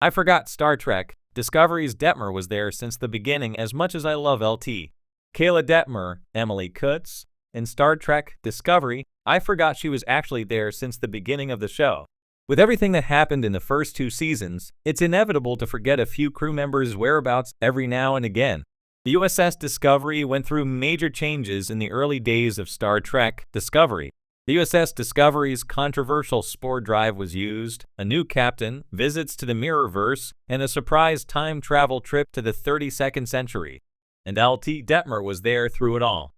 I forgot Star Trek Discovery's Detmer was there since the beginning as much as I love LT. Kayla Detmer, Emily Kutz. In Star Trek Discovery, I forgot she was actually there since the beginning of the show. With everything that happened in the first 2 seasons, it's inevitable to forget a few crew members' whereabouts every now and again. The USS Discovery went through major changes in the early days of Star Trek Discovery. The USS Discovery's controversial spore drive was used, a new captain, visits to the Mirrorverse, and a surprise time travel trip to the 32nd century. And LT Detmer was there through it all.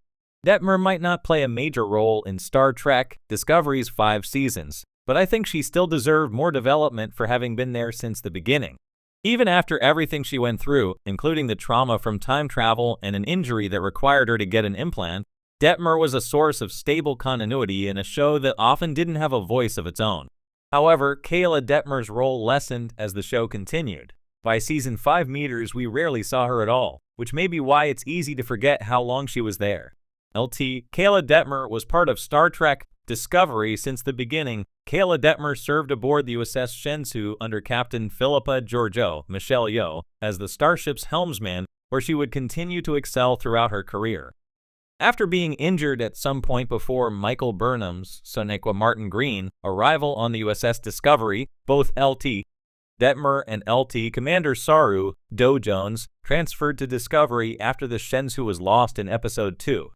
Detmer might not play a major role in Star Trek Discovery's 5 seasons, but I think she still deserved more development for having been there since the beginning. Even after everything she went through, including the trauma from time travel and an injury that required her to get an implant, Detmer was a source of stable continuity in a show that often didn't have a voice of its own. However, Kayla Detmer's role lessened as the show continued. By season 5 meters, we rarely saw her at all, which may be why it's easy to forget how long she was there. LT Kayla Detmer was part of Star Trek Discovery since the beginning. Kayla Detmer served aboard the USS Shenzhou under Captain Philippa Georgiou Michelle Yeoh as the starship's helmsman, where she would continue to excel throughout her career. After being injured at some point before Michael Burnham's Sonequa Martin Green arrival on the USS Discovery, both LT Detmer and LT Commander Saru Do Jones transferred to Discovery after the Shenzhou was lost in Episode 2.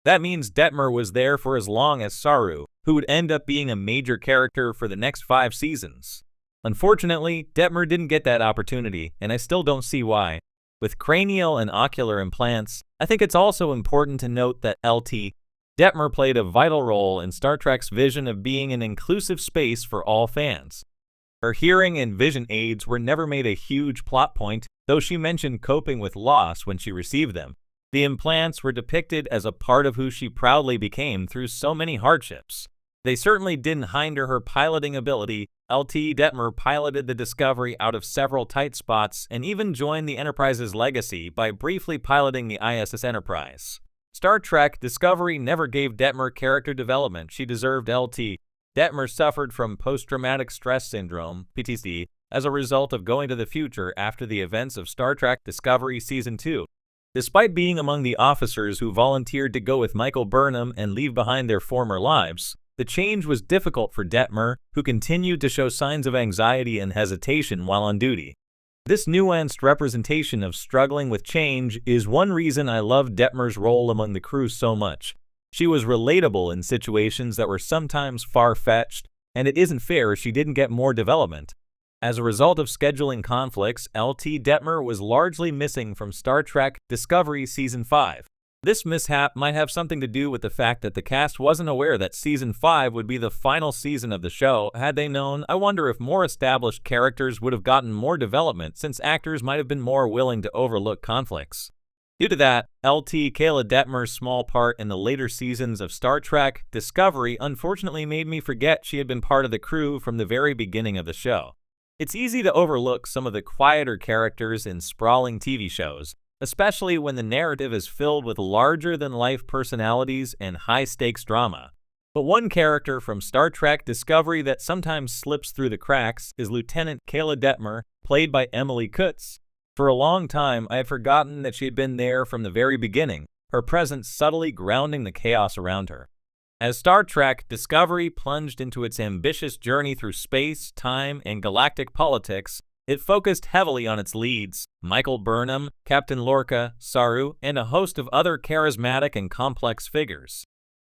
That means Detmer was there for as long as Saru, who would end up being a major character for the next 5 seasons. Unfortunately, Detmer didn't get that opportunity, and I still don't see why. With cranial and ocular implants, I think it's also important to note that LT Detmer played a vital role in Star Trek's vision of being an inclusive space for all fans. Her hearing and vision aids were never made a huge plot point, though she mentioned coping with loss when she received them. The implants were depicted as a part of who she proudly became through so many hardships. They certainly didn't hinder her piloting ability. LT Detmer piloted the Discovery out of several tight spots and even joined the Enterprise's legacy by briefly piloting the ISS Enterprise. Star Trek Discovery never gave Detmer character development she deserved. LT Detmer suffered from post-traumatic stress syndrome, PTSD, as a result of going to the future after the events of Star Trek Discovery Season 2. Despite being among the officers who volunteered to go with Michael Burnham and leave behind their former lives, the change was difficult for Detmer, who continued to show signs of anxiety and hesitation while on duty. This nuanced representation of struggling with change is one reason I love Detmer's role among the crew so much. She was relatable in situations that were sometimes far-fetched, and it isn't fair she didn't get more development. As a result of scheduling conflicts, LT Detmer was largely missing from Star Trek Discovery Season 5. This mishap might have something to do with the fact that the cast wasn't aware that Season 5 would be the final season of the show. Had they known, I wonder if more established characters would have gotten more development, since actors might have been more willing to overlook conflicts. Due to that, LT Kayla Detmer's small part in the later seasons of Star Trek Discovery unfortunately made me forget she had been part of the crew from the very beginning of the show. It's easy to overlook some of the quieter characters in sprawling TV shows, especially when the narrative is filled with larger-than-life personalities and high-stakes drama. But one character from Star Trek Discovery that sometimes slips through the cracks is Lieutenant Kayla Detmer, played by Emily Kutz. For a long time, I had forgotten that she had been there from the very beginning, her presence subtly grounding the chaos around her. As Star Trek Discovery plunged into its ambitious journey through space, time, and galactic politics, it focused heavily on its leads, Michael Burnham, Captain Lorca, Saru, and a host of other charismatic and complex figures.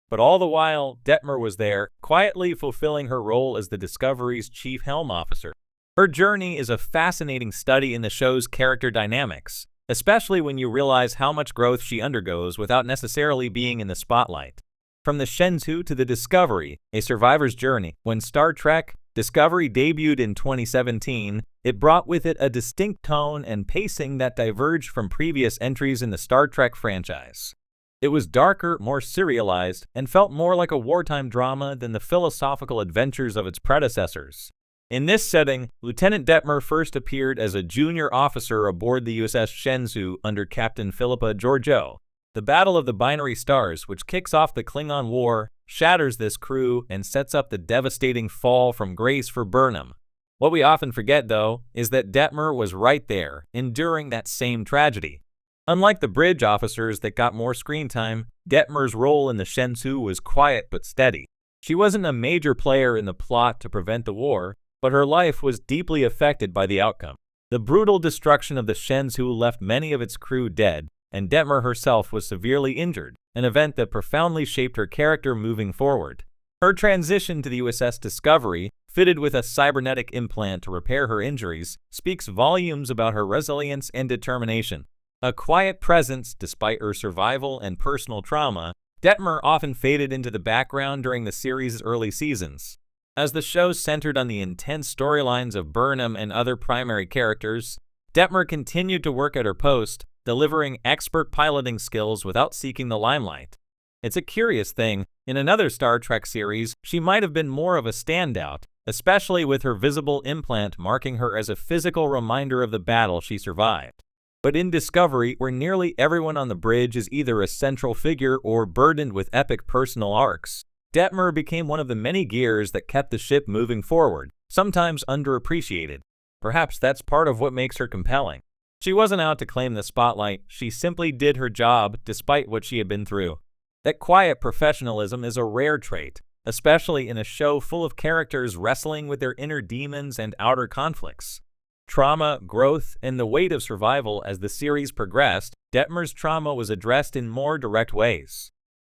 But all the while, Detmer was there, quietly fulfilling her role as the Discovery's chief helm officer. Her journey is a fascinating study in the show's character dynamics, especially when you realize how much growth she undergoes without necessarily being in the spotlight. From the Shenzhou to the Discovery, a survivor's journey. When Star Trek Discovery debuted in 2017, it brought with it a distinct tone and pacing that diverged from previous entries in the Star Trek franchise. It was darker, more serialized, and felt more like a wartime drama than the philosophical adventures of its predecessors. In this setting, Lieutenant Detmer first appeared as a junior officer aboard the USS Shenzhou under Captain Philippa Georgiou. The Battle of the Binary Stars, which kicks off the Klingon War, shatters this crew and sets up the devastating fall from grace for Burnham. What we often forget, though, is that Detmer was right there, enduring that same tragedy. Unlike the bridge officers that got more screen time, Detmer's role in the Shenzhou was quiet but steady. She wasn't a major player in the plot to prevent the war, but her life was deeply affected by the outcome. The brutal destruction of the Shenzhou left many of its crew dead, and Detmer herself was severely injured, an event that profoundly shaped her character moving forward. Her transition to the USS Discovery, fitted with a cybernetic implant to repair her injuries, speaks volumes about her resilience and determination. A quiet presence despite her survival and personal trauma, Detmer often faded into the background during the series' early seasons. As the show centered on the intense storylines of Burnham and other primary characters, Detmer continued to work at her post, delivering expert piloting skills without seeking the limelight. It's a curious thing, in another Star Trek series, she might have been more of a standout, especially with her visible implant marking her as a physical reminder of the battle she survived. But in Discovery, where nearly everyone on the bridge is either a central figure or burdened with epic personal arcs, Detmer became one of the many gears that kept the ship moving forward, sometimes underappreciated. Perhaps that's part of what makes her compelling. She wasn't out to claim the spotlight, she simply did her job despite what she had been through. That quiet professionalism is a rare trait, especially in a show full of characters wrestling with their inner demons and outer conflicts. Trauma, growth, and the weight of survival. As the series progressed, Detmer's trauma was addressed in more direct ways.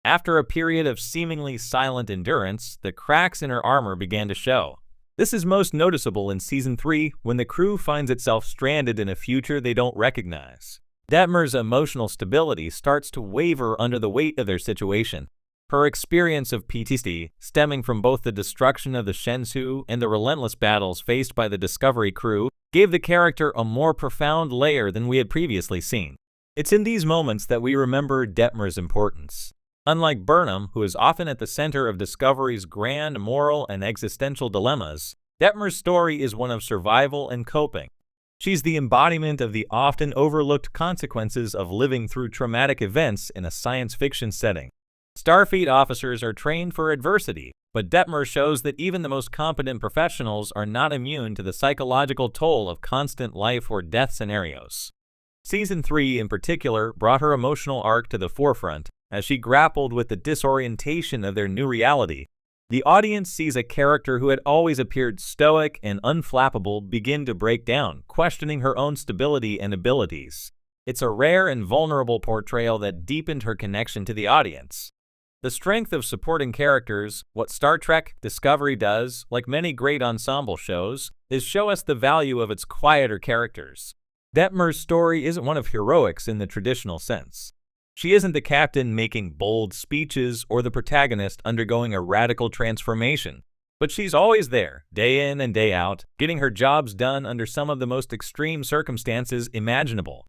After a period of seemingly silent endurance, the cracks in her armor began to show. This is most noticeable in Season 3, when the crew finds itself stranded in a future they don't recognize. Detmer's emotional stability starts to waver under the weight of their situation. Her experience of PTSD, stemming from both the destruction of the Shenzhou and the relentless battles faced by the Discovery crew, gave the character a more profound layer than we had previously seen. It's in these moments that we remember Detmer's importance. Unlike Burnham, who is often at the center of Discovery's grand moral and existential dilemmas, Detmer's story is one of survival and coping. She's the embodiment of the often overlooked consequences of living through traumatic events in a science fiction setting. Starfleet officers are trained for adversity, but Detmer shows that even the most competent professionals are not immune to the psychological toll of constant life or death scenarios. Season 3 in particular brought her emotional arc to the forefront as she grappled with the disorientation of their new reality. The audience sees a character who had always appeared stoic and unflappable begin to break down, questioning her own stability and abilities. It's a rare and vulnerable portrayal that deepened her connection to the audience. The strength of supporting characters, what Star Trek Discovery does, like many great ensemble shows, is show us the value of its quieter characters. Detmer's story isn't one of heroics in the traditional sense. She isn't the captain making bold speeches or the protagonist undergoing a radical transformation. But she's always there, day in and day out, getting her jobs done under some of the most extreme circumstances imaginable.